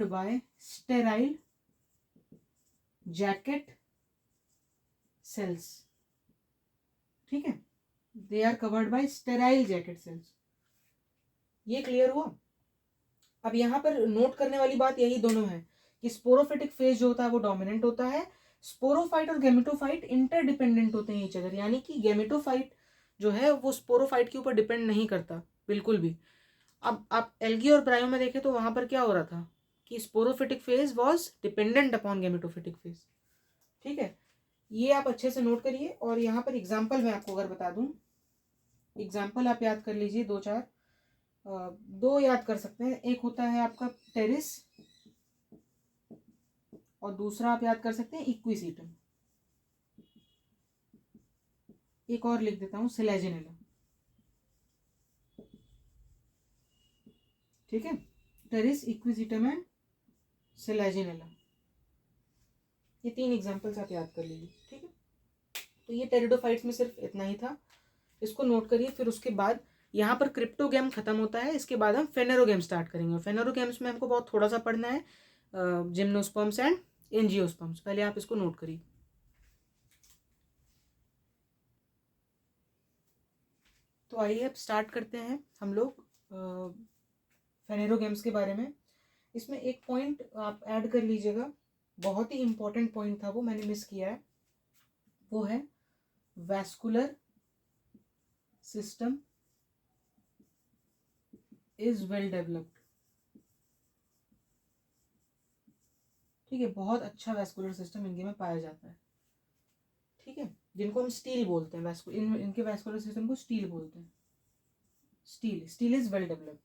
by sterile jacket cells. ठीक है, they are covered by sterile jacket cells. ये क्लियर हुआ। अब यहाँ पर नोट करने वाली बात यही दोनों है कि स्पोरोफिटिक फेज जो होता है वो डोमिनेंट होता है, स्पोरोफाइट और गैमेटोफाइट इंटरडिपेंडेंट होते हैं ईच अदर, यानी कि गैमेटोफाइट जो है वो स्पोरोफाइट के ऊपर डिपेंड नहीं करता बिल्कुल भी। अब आप एल्गी और ब्रायो में देखें तो वहां पर क्या हो रहा था कि sporophytic phase was dependent upon gametophytic phase. ठीक है, ये आप अच्छे से नोट करिए। और यहाँ पर एग्जाम्पल मैं आपको अगर बता दूं, एग्जाम्पल आप याद कर लीजिए, दो याद कर सकते हैं। एक होता है आपका टेरिस और दूसरा आप याद कर सकते हैं इक्विसीटम। एक और लिख देता हूं, सिलेजिनेला। ठीक है, टेरिस, इक्विसीटम एंड सिलेजिनेला, ये 3 एग्जांपल्स आप याद कर लीजिए। ठीक है, तो ये टेरिडोफाइट्स में सिर्फ इतना ही था, इसको नोट करिए। फिर उसके बाद यहाँ पर क्रिप्टोगैम खत्म होता है, इसके बाद हम फेनेरोगैम स्टार्ट करेंगे। फेनेरोगैम्स में हमको बहुत थोड़ा सा पढ़ना है, जिम्नोस्पर्म्स एंड एंजियोस्पर्म्स। पहले आप इसको नोट करिए। तो आइए अब स्टार्ट करते हैं हम लोग फेनेरोगैम्स के बारे में। इसमें एक पॉइंट आप ऐड कर लीजिएगा, बहुत ही इंपॉर्टेंट पॉइंट था, वो मैंने मिस किया है। वो है vascular system is well developed. ठीक है, बहुत अच्छा वैस्कुलर सिस्टम इनके में पाया जाता है। ठीक है, जिनको हम स्टील बोलते हैं, इनके वैस्कुलर सिस्टम को स्टील बोलते हैं। Steel is well developed.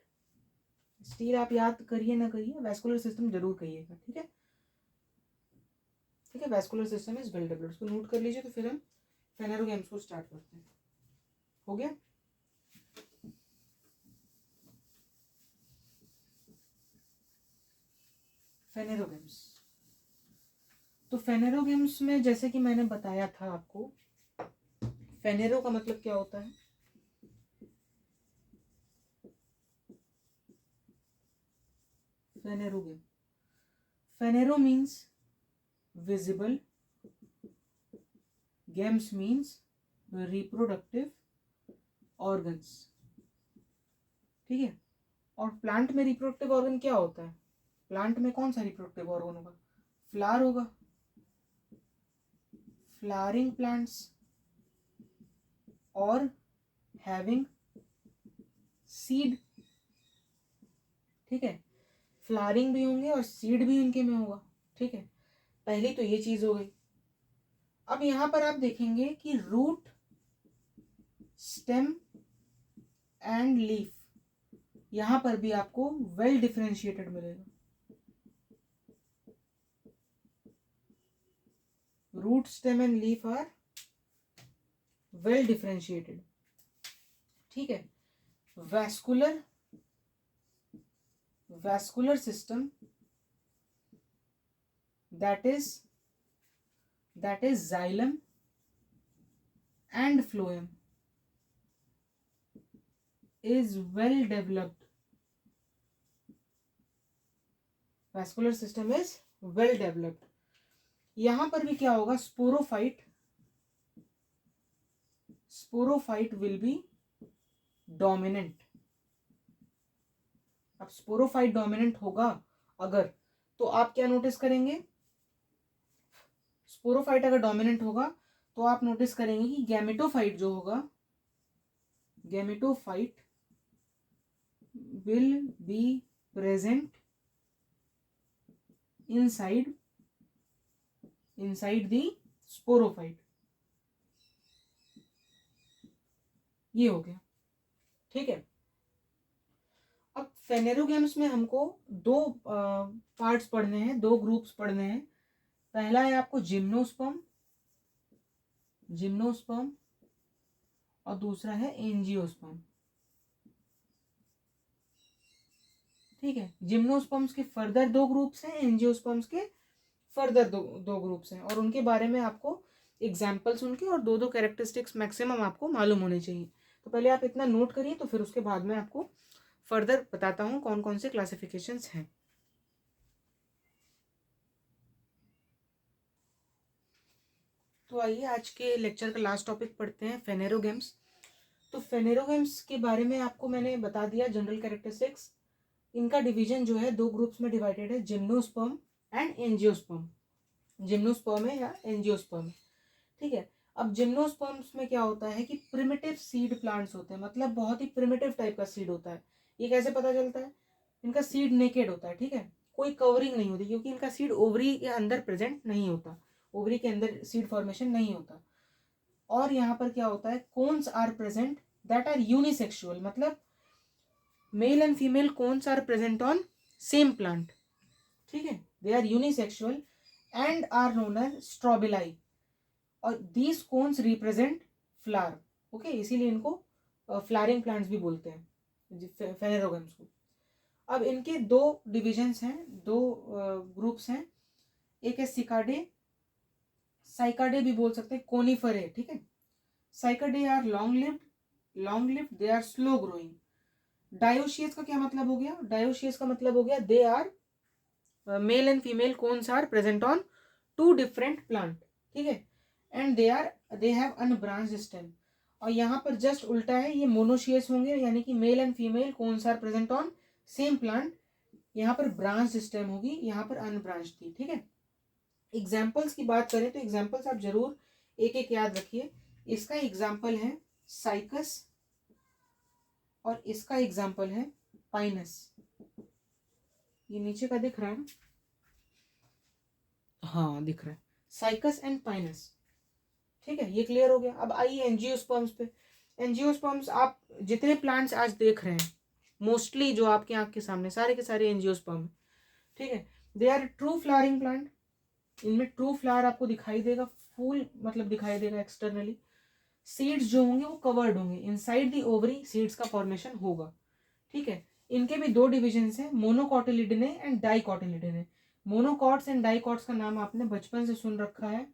Steel आप याद करिए ना करिए, वैस्कुलर सिस्टम जरूर कहिएगा। ठीक है, ठीक है, vascular system is well developed, इसको नोट कर लीजिए। तो फिर हम फेनेरोगैम्स को स्टार्ट करते हैं। हो गया। फेनेरोगैम्स, तो फेनेरोगैम्स में जैसे कि मैंने बताया था आपको, फेनेरो का मतलब क्या होता है? Phanerogam, phanero means visible, gams means reproductive organs. ठीक है, और प्लांट में रिप्रोडक्टिव ऑर्गन क्या होता है? प्लांट में कौन सा रिप्रोडक्टिव ऑर्गन होगा? फ्लावर होगा, फ्लावरिंग प्लांट्स और हैविंग सीड। ठीक है, फ्लावरिंग भी होंगे और सीड भी इनके में होगा। ठीक है, पहली तो ये चीज हो गई। अब यहां पर आप देखेंगे कि रूट, स्टेम एंड लीफ, यहां पर भी आपको वेल डिफरेंशिएटेड मिलेगा। Root, stem and leaf are well differentiated. ठीक है, vascular system that is xylem and phloem is well developed. Vascular system is well developed. यहां पर भी क्या होगा? Sporophyte will be dominant. अब स्पोरोफाइट डोमिनेंट होगा अगर, तो आप क्या नोटिस करेंगे? स्पोरोफाइट अगर डोमिनेंट होगा तो आप नोटिस करेंगे कि गैमेटोफाइट जो होगा, gametophyte will be present inside the sporophyte. ये हो गया। ठीक है, अब फेनेरोगेम्स में हमको दो पार्ट्स पढ़ने हैं, दो ग्रुप्स पढ़ने हैं। पहला है आपको जिम्नोस्पर्म, जिम्नोस्पर्म, और दूसरा है एंजियोस्पर्म। ठीक है, जिम्नोस्पर्म्स के फर्दर दो ग्रुप्स हैं, एंजियोस्पर्म्स के फर्दर दो ग्रुप्स हैं, और उनके बारे में आपको एग्जाम्पल्स उनके और दो कैरेक्टरिस्टिक्स मैक्सिमम आपको मालूम होने चाहिए। तो पहले आप इतना नोट करिए, तो फिर उसके बाद में आपको फर्दर बताता हूँ कौन कौन से क्लासिफिकेशंस हैं। तो आइए आज के लेक्चर का लास्ट टॉपिक पढ़ते हैं, फेनेरोगेम्स। तो फेनेरोगेम्स के बारे में आपको मैंने बता दिया जनरल कैरेक्टरिस्टिक्स। इनका डिवीजन जो है दो ग्रुप्स में डिवाइडेड है, जिम्नोस्पर्म एंड एंजियोस्पर्म। जिम्नोस्पर्म है या एंजियोस्पर्म है। ठीक है, अब जिम्नोस्पर्म्स में क्या होता है कि प्रिमिटिव सीड प्लांट्स होते हैं, मतलब बहुत ही प्रिमिटिव टाइप का सीड होता है। ये कैसे पता चलता है? इनका सीड नेकेड होता है। ठीक है, कोई कवरिंग नहीं होती, क्योंकि इनका सीड ओवरी के अंदर प्रेजेंट नहीं होता, ओवरी के अंदर सीड फॉर्मेशन नहीं होता। और यहाँ पर क्या होता है, cones are present that are unisexual, मतलब male and female cones are present on same plant. ठीक है, they are unisexual and are known as strobili, और these cones represent flower. Okay, इसीलिए इनको फ्लावरिंग प्लांट्स भी बोलते हैं, फेनेरोगेम्स को। अब इनके दो डिविजन्स हैं, दो ग्रुप्स हैं। एक है सिकाडे, साइकाडे भी बोल सकते हैं, कोनिफर है। ठीक है, Cycadae are long lived, they are slow growing. Dioecious का क्या मतलब हो गया? डायोशियस का मतलब हो गया they are male and female cones are present on two different plant. ठीक है, and they have unbranched stem. और यहाँ पर जस्ट उल्टा है, ये मोनोशियस होंगे, यानी कि male and female cones are present on same plant. यहाँ पर ब्रांच स्टेम होगी, यहाँ पर अनब्रांच थी। ठीक है, एग्जाम्पल्स की बात करें तो एग्जाम्पल्स आप जरूर एक एक याद रखिए। इसका एग्जाम्पल है साइकस और इसका एग्जाम्पल है पाइनस। ये नीचे का दिख रहा है ना? हाँ, दिख रहा है, साइकस एंड पाइनस। ठीक है, ये क्लियर हो गया। अब आइए एंजियोस्पर्म्स पे। एंजियोस्पर्म्स आप जितने प्लांट्स आज देख रहे हैं, मोस्टली जो आपके आंख के सामने सारे के सारे एंजियोस्पर्म। ठीक है, they are true flowering plant. इनमें ट्रू फ्लावर आपको दिखाई देगा, फूल मतलब दिखाई देगा एक्सटर्नली। सीड्स जो होंगे वो कवर्ड होंगे, इनसाइड द ओवरी सीड्स का फॉर्मेशन होगा। ठीक है, इनके भी दो डिविजन्स हैं, मोनोकॉटिलिडने एंड डाइकॉटिलिडने। मोनोकॉट्स एंड डाइकॉट्स का नाम आपने बचपन से सुन रखा है,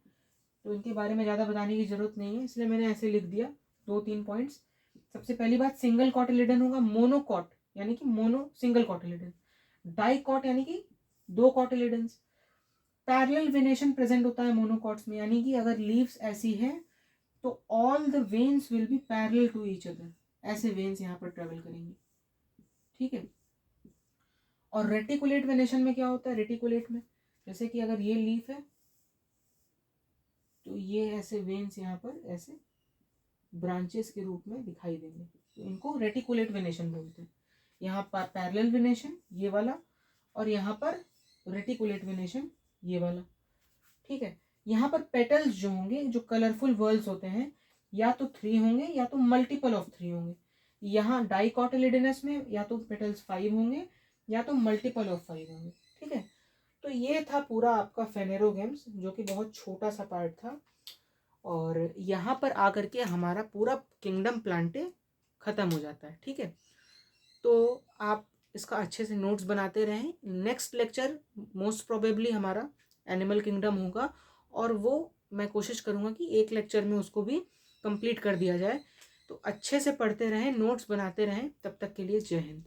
तो इनके बारे में ज़्यादा बताने की जरूरत नहीं है, इसलिए मैंने ऐसे लिख दिया 2-3 पॉइंट्स। सबसे पहली बात, सिंगल कॉटिलिडन होगा, मोनोकॉट यानी कि मोनो सिंगल कॉटिलिडन, डाइकॉट यानी कि दो कॉटिलिडन्स। पैरेलल वेनेशन प्रेजेंट होता है मोनोकॉट्स में, यानी कि अगर लीव्स ऐसी है तो all the veins will be parallel to each other, ऐसे वेन्स यहाँ पर ट्रेवल करेंगे। ठीक है, और रेटिकुलेट वेनेशन में क्या होता है? रेटिकुलेट में जैसे कि अगर ये लीफ है तो ये ऐसे वेन्स यहाँ पर ऐसे ब्रांचेस के रूप में दिखाई देंगे, तो इनको रेटिकुलेट वेनेशन बोलते हैं। यहाँ पर पैरेलल वेनेशन ये वाला, और यहाँ पर रेटिकुलेट वेनेशन ये वाला। ठीक है, यहाँ पर पेटल्स जो होंगे, जो कलरफुल वर्ल्स होते हैं, या तो 3 होंगे या तो मल्टीपल ऑफ 3 होंगे। यहाँ डाइकॉटिलिडनस में या तो पेटल्स 5 होंगे या तो मल्टीपल ऑफ 5 होंगे। ठीक है, तो ये था पूरा आपका फेनेरोगेम्स, जो कि बहुत छोटा सा पार्ट था, और यहाँ पर आकर के हमारा पूरा किंगडम प्लांटे खत्म हो जाता है। ठीक है, तो आप इसका अच्छे से नोट्स बनाते रहें। नेक्स्ट लेक्चर मोस्ट प्रोबेबली हमारा एनिमल किंगडम होगा, और वो मैं कोशिश करूँगा कि एक लेक्चर में उसको भी कंप्लीट कर दिया जाए। तो अच्छे से पढ़ते रहें, नोट्स बनाते रहें। तब तक के लिए जय हिंद।